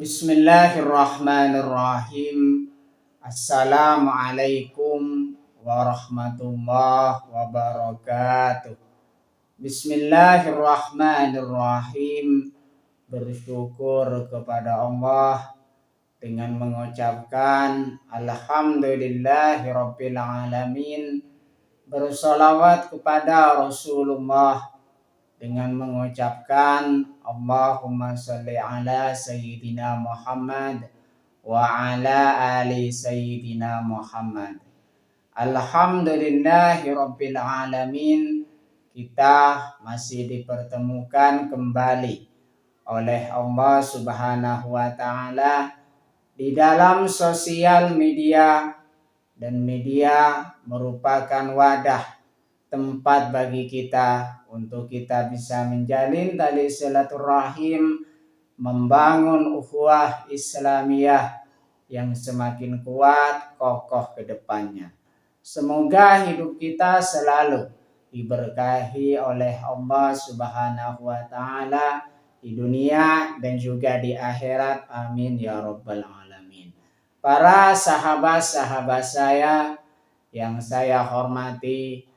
Bismillahirrahmanirrahim. Assalamualaikum warahmatullahi wabarakatuh. Bismillahirrahmanirrahim. Bersyukur kepada Allah dengan mengucapkan Alhamdulillahirabbil alamin. Bersolawat kepada Rasulullah dengan mengucapkan Allahumma sholli ala Sayyidina Muhammad wa ala ali Sayyidina Muhammad. Alhamdulillahi Rabbil Alamin. Kita masih dipertemukan kembali oleh Allah Subhanahu wa Ta'ala di dalam sosial media, dan media merupakan wadah tempat bagi kita untuk kita bisa menjalin tali silaturahim, membangun ukhuwah Islamiyah yang semakin kuat, kokoh ke depannya. Semoga hidup kita selalu diberkahi oleh Allah Subhanahu wa Ta'ala di dunia dan juga di akhirat. Amin ya rabbal alamin. Para sahabat-sahabat saya yang saya hormati,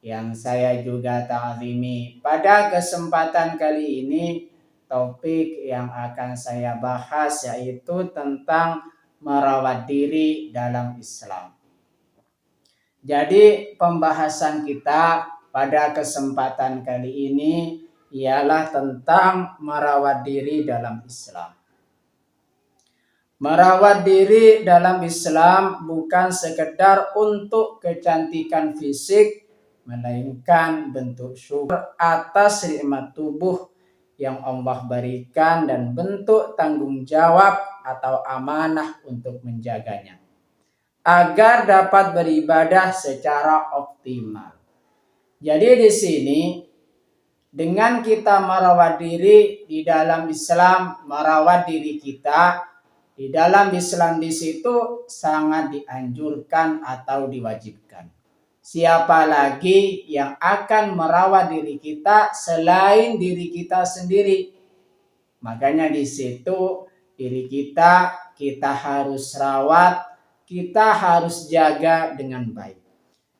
yang saya juga ta'zimi, pada kesempatan kali ini topik yang akan saya bahas yaitu tentang merawat diri dalam Islam. Jadi pembahasan kita pada kesempatan kali ini ialah tentang merawat diri dalam Islam. Merawat diri dalam Islam bukan sekedar untuk kecantikan fisik, melainkan bentuk syukur atas nikmat tubuh yang Allah berikan dan bentuk tanggung jawab atau amanah untuk menjaganya agar dapat beribadah secara optimal. Jadi di sini dengan kita merawat diri di dalam Islam, merawat diri kita di dalam Islam di situ sangat dianjurkan atau diwajibkan. Siapa lagi yang akan merawat diri kita selain diri kita sendiri? Makanya di situ diri kita harus rawat, kita harus jaga dengan baik.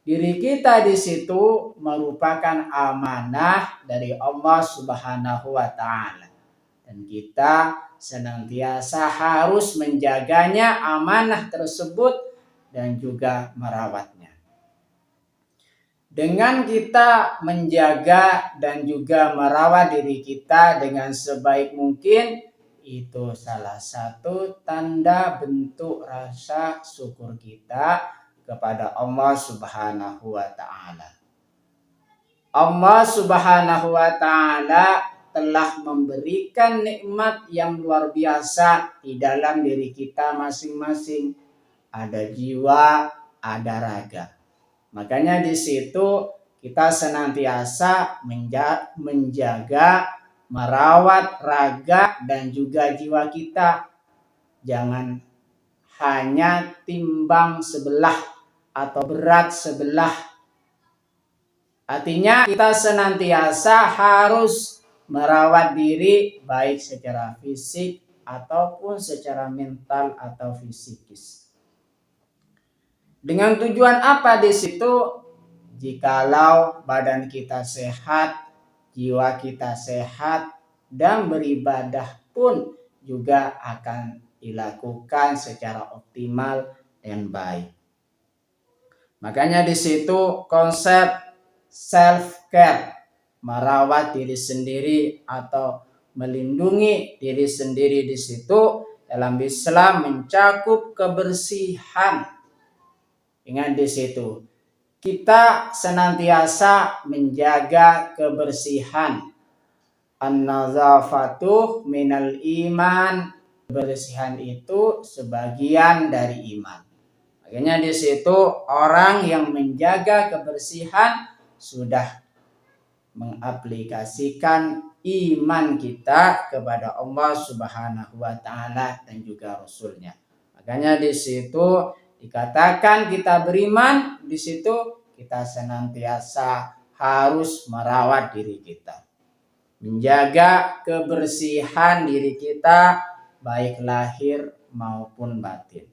Diri kita di situ merupakan amanah dari Allah Subhanahu wa Ta'ala, dan kita senantiasa harus menjaganya, amanah tersebut, dan juga merawatnya. Dengan kita menjaga dan juga merawat diri kita dengan sebaik mungkin, itu salah satu tanda bentuk rasa syukur kita kepada Allah Subhanahu wa Ta'ala. Allah Subhanahu wa Ta'ala telah memberikan nikmat yang luar biasa di dalam diri kita masing-masing. Ada jiwa, ada raga. Makanya di situ kita senantiasa menjaga, merawat raga dan juga jiwa kita. Jangan hanya timbang sebelah atau berat sebelah. Artinya kita senantiasa harus merawat diri baik secara fisik ataupun secara mental atau fisikis. Dengan tujuan apa di situ? Jikalau badan kita sehat, jiwa kita sehat, dan beribadah pun juga akan dilakukan secara optimal dan baik. Makanya di situ konsep self care, merawat diri sendiri atau melindungi diri sendiri di situ dalam Islam mencakup kebersihan. Ingat di situ, kita senantiasa menjaga kebersihan. An-nazafatu minal iman. Kebersihan itu sebagian dari iman. Makanya di situ orang yang menjaga kebersihan sudah mengaplikasikan iman kita kepada Allah Subhanahu wa Ta'ala dan juga Rasulnya. Makanya di situ dikatakan kita beriman, di situ kita senantiasa harus merawat diri kita, menjaga kebersihan diri kita baik lahir maupun batin.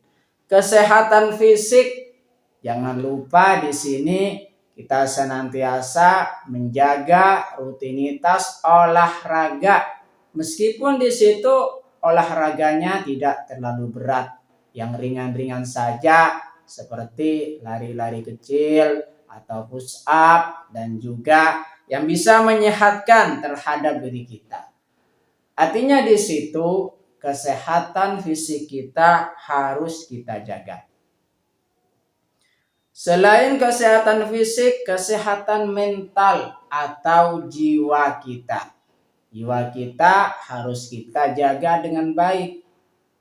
Kesehatan fisik, jangan lupa di sini kita senantiasa menjaga rutinitas olahraga. Meskipun di situ olahraganya tidak terlalu berat, yang ringan-ringan saja seperti lari-lari kecil atau push up, dan juga yang bisa menyehatkan terhadap diri kita. Artinya di situ kesehatan fisik kita harus kita jaga. Selain kesehatan fisik, kesehatan mental atau jiwa kita. Jiwa kita harus kita jaga dengan baik.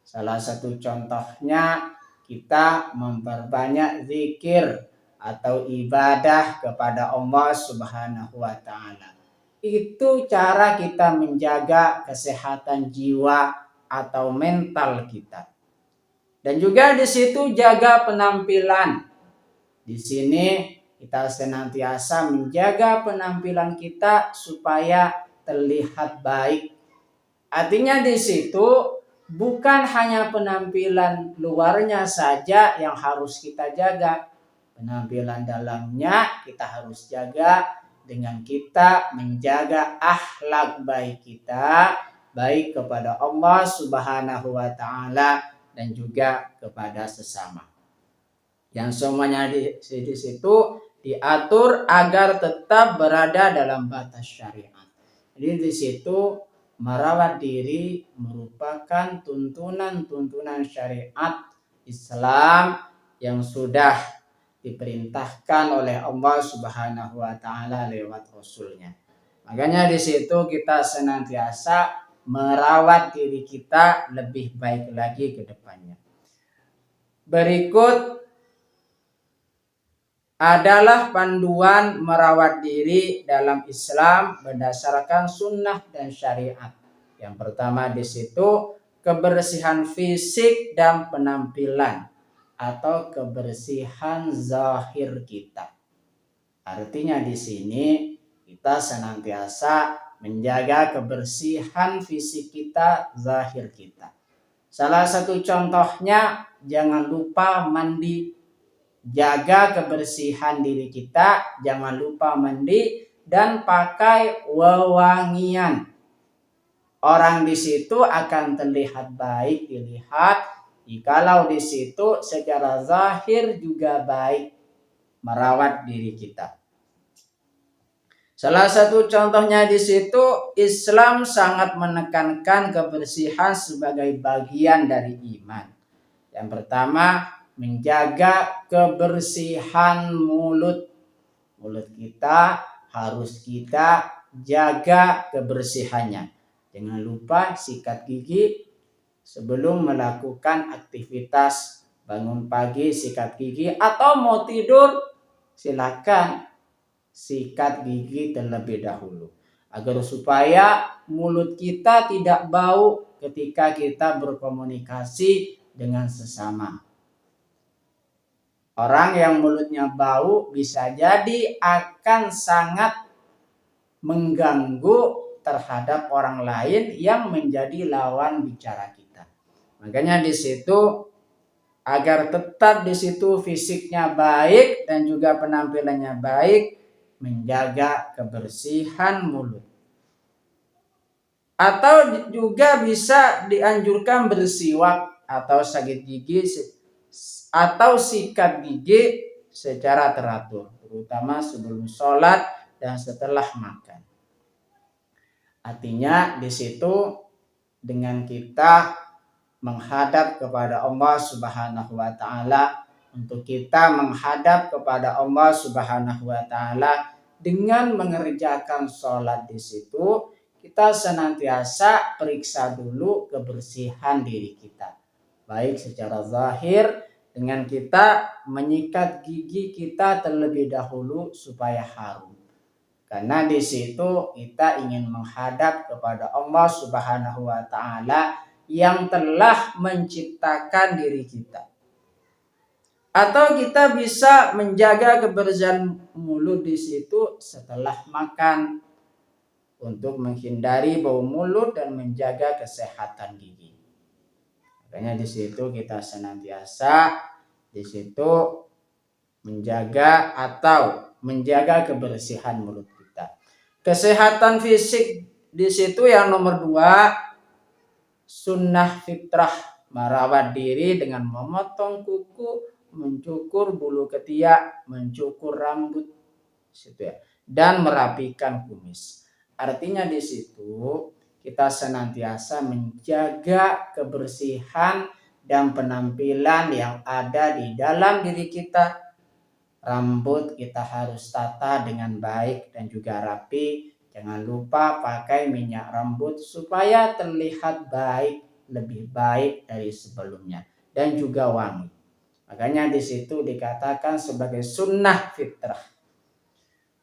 Salah satu contohnya kita memperbanyak zikir atau ibadah kepada Allah Subhanahu wa taala. Itu cara kita menjaga kesehatan jiwa atau mental kita. Dan juga di situ jaga penampilan. Di sini kita senantiasa menjaga penampilan kita supaya terlihat baik. Artinya di situ bukan hanya penampilan luarnya saja yang harus kita jaga. Penampilan dalamnya kita harus jaga dengan kita menjaga akhlak baik kita, baik kepada Allah Subhanahu wa taala dan juga kepada sesama. Yang semuanya di situ diatur agar tetap berada dalam batas syariat. Jadi di situ merawat diri merupakan tuntunan syariat Islam yang sudah diperintahkan oleh Allah Subhanahu wa taala lewat Rasulnya. Makanya di situ kita senantiasa merawat diri kita lebih baik lagi ke depannya. Berikut adalah panduan merawat diri dalam Islam berdasarkan sunnah dan syariat. Yang pertama di situ kebersihan fisik dan penampilan atau kebersihan zahir kita. Artinya di sini kita senantiasa menjaga kebersihan fisik kita, zahir kita. Salah satu contohnya jangan lupa mandi. Jaga kebersihan diri kita, jangan lupa mandi dan pakai wewangian. Orang di situ akan terlihat baik dilihat jikalau di situ secara zahir juga baik merawat diri kita. Salah satu contohnya di situ Islam sangat menekankan kebersihan sebagai bagian dari iman. Yang pertama, menjaga kebersihan mulut. Mulut kita harus kita jaga kebersihannya. Jangan lupa sikat gigi sebelum melakukan aktivitas. Bangun pagi sikat gigi atau mau tidur silakan sikat gigi terlebih dahulu. Agar supaya mulut kita tidak bau ketika kita berkomunikasi dengan sesama. Orang yang mulutnya bau bisa jadi akan sangat mengganggu terhadap orang lain yang menjadi lawan bicara kita. Makanya di situ agar tetap di situ fisiknya baik dan juga penampilannya baik, menjaga kebersihan mulut. Atau juga bisa dianjurkan bersiwak atau sakit gigi atau sikat gigi secara teratur, terutama sebelum sholat dan setelah makan. Artinya di situ dengan kita menghadap kepada Allah Subhanahu wa taala, untuk kita menghadap kepada Allah Subhanahu wa taala dengan mengerjakan sholat di situ, kita senantiasa periksa dulu kebersihan diri kita. Baik secara zahir dengan kita menyikat gigi kita terlebih dahulu supaya harum. Karena di situ kita ingin menghadap kepada Allah Subhanahu wa taala yang telah menciptakan diri kita. Atau kita bisa menjaga kebersihan mulut di situ setelah makan untuk menghindari bau mulut dan menjaga kesehatan gigi. Makanya di situ kita senantiasa di situ menjaga atau menjaga kebersihan mulut kita. Kesehatan fisik di situ yang nomor 2, sunnah fitrah, merawat diri dengan memotong kuku, mencukur bulu ketiak, mencukur rambut, situ ya, dan merapikan kumis. Artinya di situ kita senantiasa menjaga kebersihan dan penampilan yang ada di dalam diri kita. Rambut kita harus tata dengan baik dan juga rapi. Jangan lupa pakai minyak rambut supaya terlihat baik, lebih baik dari sebelumnya dan juga wangi. Makanya di situ dikatakan sebagai sunnah fitrah.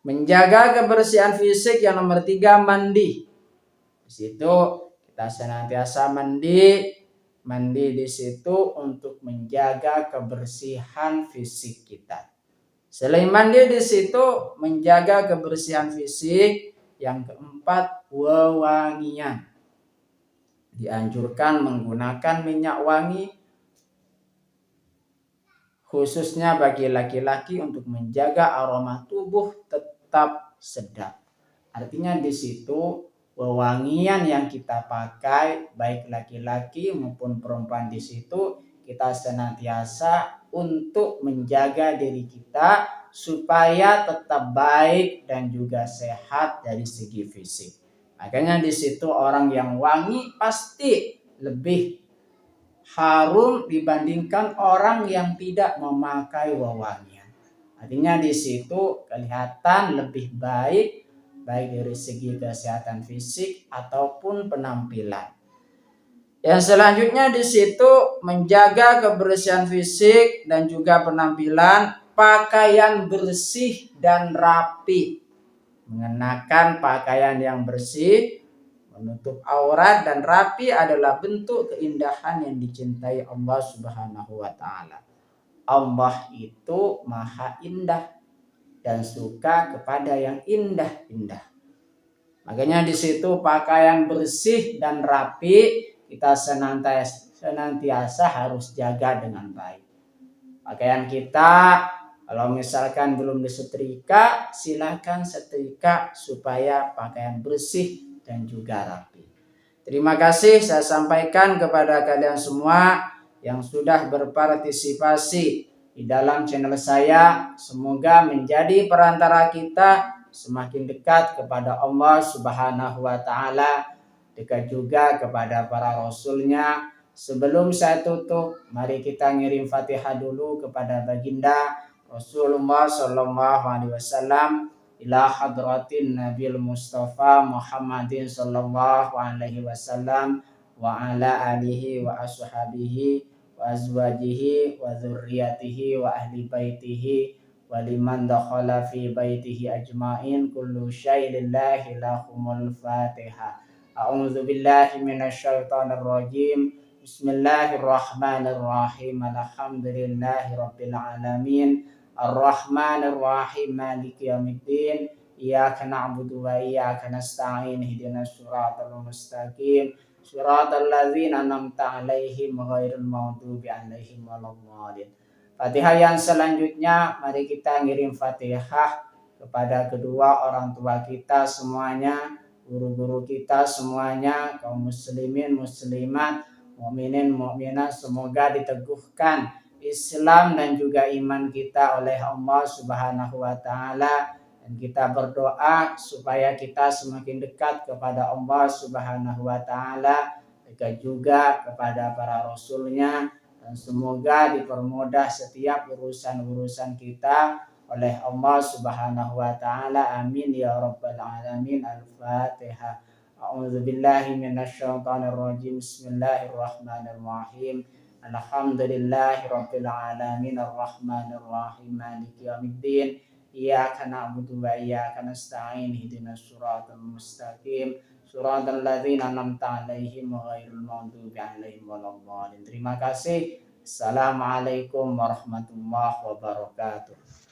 Menjaga kebersihan fisik yang nomor 3, mandi. Di situ kita senantiasa mandi di situ untuk menjaga kebersihan fisik kita. Selain mandi di situ menjaga kebersihan fisik, yang keempat wewangian. Dianjurkan menggunakan minyak wangi khususnya bagi laki-laki untuk menjaga aroma tubuh tetap sedap. Artinya di situ wewangian yang kita pakai baik laki-laki maupun perempuan di situ kita senantiasa untuk menjaga diri kita supaya tetap baik dan juga sehat dari segi fisik. Makanya di situ orang yang wangi pasti lebih harum dibandingkan orang yang tidak memakai wewangian. Artinya di situ kelihatan lebih baik dari segi kesehatan fisik ataupun penampilan. Yang selanjutnya di situ menjaga kebersihan fisik dan juga penampilan, pakaian bersih dan rapi. Mengenakan pakaian yang bersih, menutup aurat dan rapi adalah bentuk keindahan yang dicintai Allah Subhanahu wa taala. Allah itu maha indah dan suka kepada yang indah-indah. Makanya di situ pakaian bersih dan rapi kita senantiasa harus jaga dengan baik. Pakaian kita kalau misalkan belum disetrika, silakan setrika supaya pakaian bersih dan juga rapi. Terima kasih saya sampaikan kepada kalian semua yang sudah berpartisipasi di dalam channel saya. Semoga menjadi perantara kita semakin dekat kepada Allah Subhanahu wa taala, dekat juga kepada para rasulnya. Sebelum saya tutup, mari kita ngirim Fatihah dulu kepada baginda Rasulullah sallallahu alaihi wasallam, ila hadratin Nabil Mustafa Muhammadin sallallahu alaihi wasallam wa ala alihi wa ashabihi wa azwajihi wa dzurriyyatihi wa ahli baitihi wa liman dakhala fi baitihi ajmain. Kullu syai'in lillahi lahumul Fatihah. A'udzu billahi minasyaitonir rajim. Bismillahirrahmanirrahim. Alhamdulillahi rabbil alamin. Ar-Rahmanir Rahim. Maliki yaumiddin. Iyyaka na'budu wa iyyaka nasta'in. Ihdinas siratal mustaqim. Siratal ladzina an'amta 'alaihim ghairil maghdubi 'alaihim waladdallin. Fatihah yang selanjutnya mari kita ngirim Fatihah kepada kedua orang tua kita semuanya, guru-guru kita semuanya, kaum muslimin muslimat, mukminin mukminat, semoga diteguhkan Islam dan juga iman kita oleh Allah Subhanahu wa taala, dan kita berdoa supaya kita semakin dekat kepada Allah Subhanahu wa taala, dekat juga kepada para rasulnya, dan semoga dipermudah setiap urusan-urusan kita oleh Allah Subhanahu wa taala. Amin ya rabbal alamin. Al-Fatihah. A'udzu billahi minasyaitonir rajim. Bismillahirrahmanirrahim. Alhamdulillahi rabbil alamin. Arrahmanir rahim. Maliki yaumiddin. Iyyaka na'budu wa iyyaka nasta'in. Ihdinas siratal mustaqim. Siratal ladzina an'amta 'alaihim ghairil maghdubi 'alaihim waladdallin. Terima kasih. Assalamualaikum warahmatullahi wabarakatuh.